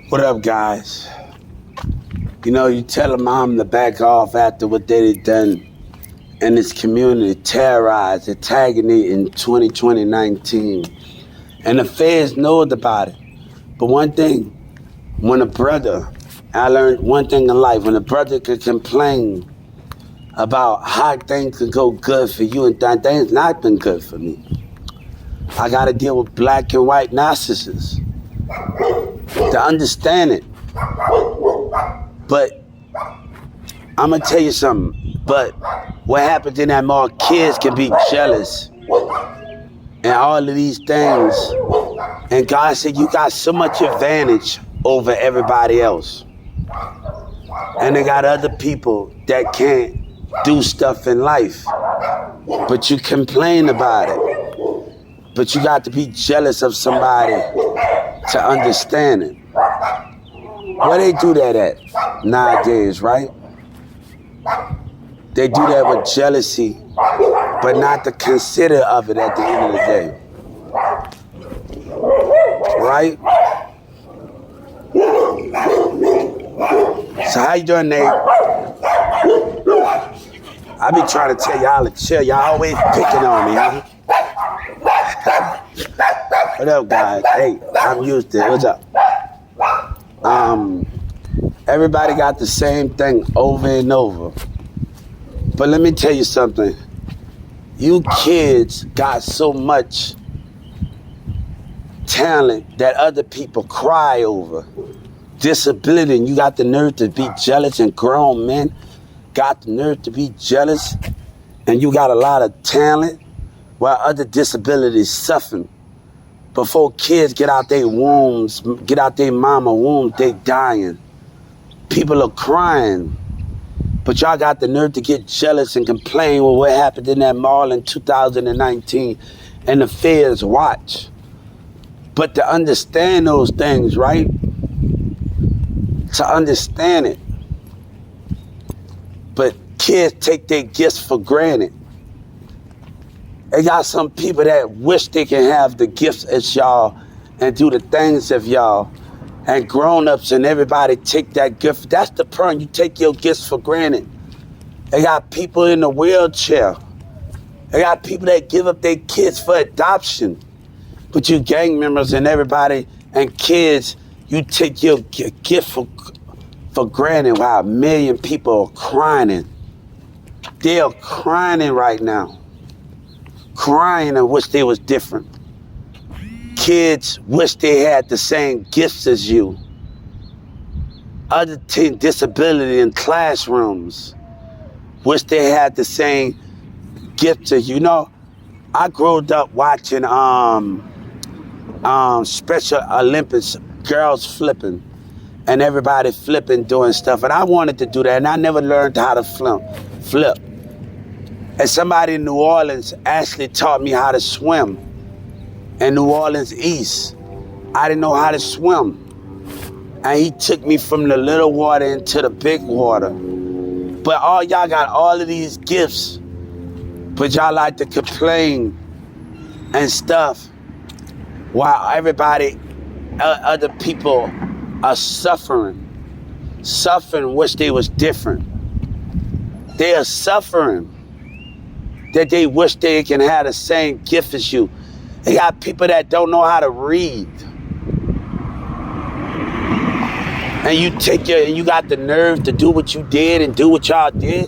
What up, guys? You know, you tell a mom to back off after what they done in this community, terrorized, antagonized in 2019. And the feds know about it. But one thing, when a brother, I learned one thing in life, when a brother could complain about how things could go good for you and things not been good for me. I gotta deal with black and white narcissists to understand it. But I'm gonna tell you something. But what happens in that mall, kids can be jealous and all of these things. And God said, you got so much advantage over everybody else. And they got other people that can't do stuff in life. But you complain about it. But you got to be jealous of somebody to understand it. Where they do that at nowadays, right? They do that with jealousy, but not the consider of it at the end of the day. Right? So how you doing, Nate? I be trying to tell y'all to chill. Y'all always picking on me, huh? What up, guys? Hey, I'm used to it. What's up? Everybody got the same thing over and over. But let me tell you something. You kids got so much talent that other people cry over. Disability, and you got the nerve to be jealous, and grown men got the nerve to be jealous, and you got a lot of talent while other disabilities suffering. Before kids get out their wombs, get out their mama womb, they dying. People are crying. But y'all got the nerve to get jealous and complain with what happened in that mall in 2019 and the feds watch. But to understand those things, right? To understand it. But kids take their gifts for granted. They got some people that wish they can have the gifts as y'all and do the things of y'all. And grown-ups and everybody take that gift. That's the problem. You take your gifts for granted. They got people in a wheelchair. They got people that give up their kids for adoption. But you gang members and everybody and kids, you take your gift for granted while a million people are crying. They are crying right now. Crying and wish they was different. Kids wish they had the same gifts as you. Other disability in classrooms wish they had the same gifts as you. You know, I grew up watching Special Olympics, girls flipping, and everybody flipping, doing stuff. And I wanted to do that, and I never learned how to flip. And somebody in New Orleans actually taught me how to swim. In New Orleans East, I didn't know how to swim. And he took me from the little water into the big water. But all y'all got all of these gifts, but y'all like to complain and stuff while everybody, other people are suffering. Suffering, wish they was different. They are suffering that they wish they can have the same gift as you. They got people that don't know how to read. And you got the nerve to do what you did and do what y'all did.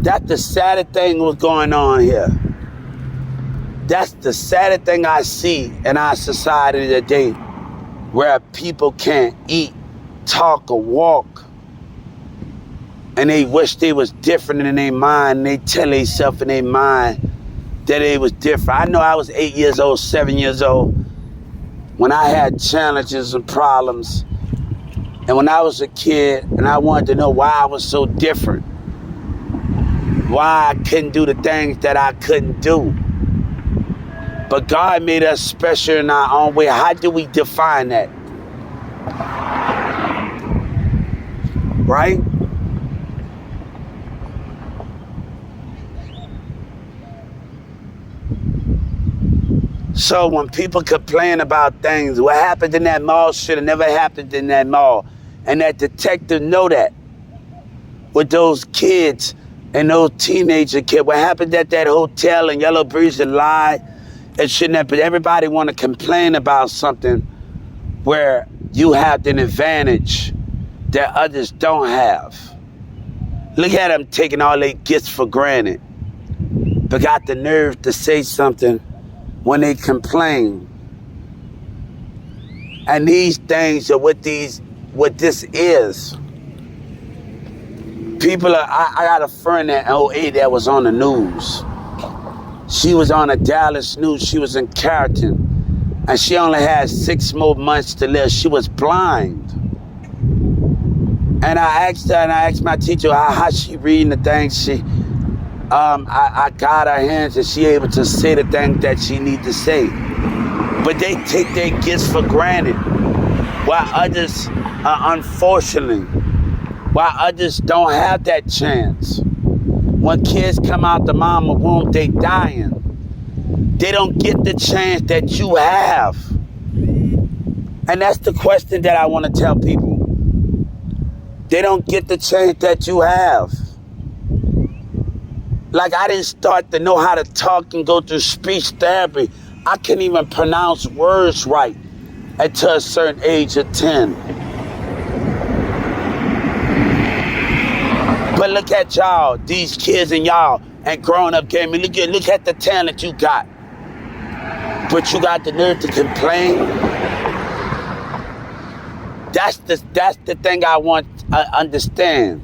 That's the saddest thing was going on here. That's the saddest thing I see in our society today, where people can't eat, talk, or walk. And they wish they was different in their mind. And they tell themselves in their mind that they was different. I know I was 8 years old, 7 years old, when I had challenges and problems. And when I was a kid, and I wanted to know why I was so different. Why I couldn't do the things that I couldn't do. But God made us special in our own way. How do we define that? Right? So when people complain about things, what happened in that mall should have never happened in that mall. And that detective know that. With those kids and those teenager kids, what happened at that hotel in Yellow Breeze and lie, it shouldn't have been. Everybody want to complain about something where you have an advantage that others don't have. Look at them taking all their gifts for granted, but got the nerve to say something when they complain. And these things are what this is. People are, I got a friend at 08 that was on the news. She was on the Dallas news. She was in Carrollton. And she only had 6 more months to live. She was blind. And I asked her, and I asked my teacher how she reading the things. I got her hands and she able to say the things that she need to say. But they take their gifts for granted. While others, unfortunately, while others don't have that chance. When kids come out the mama womb, they dying. They don't get the chance that you have. And that's the question that I want to tell people. They don't get the chance that you have. Like, I didn't start to know how to talk and go through speech therapy. I couldn't even pronounce words right until a certain age of 10. But look at y'all, these kids and y'all, and growing up gaming. Look at the talent you got. But you got the nerve to complain. That's the thing I want to understand.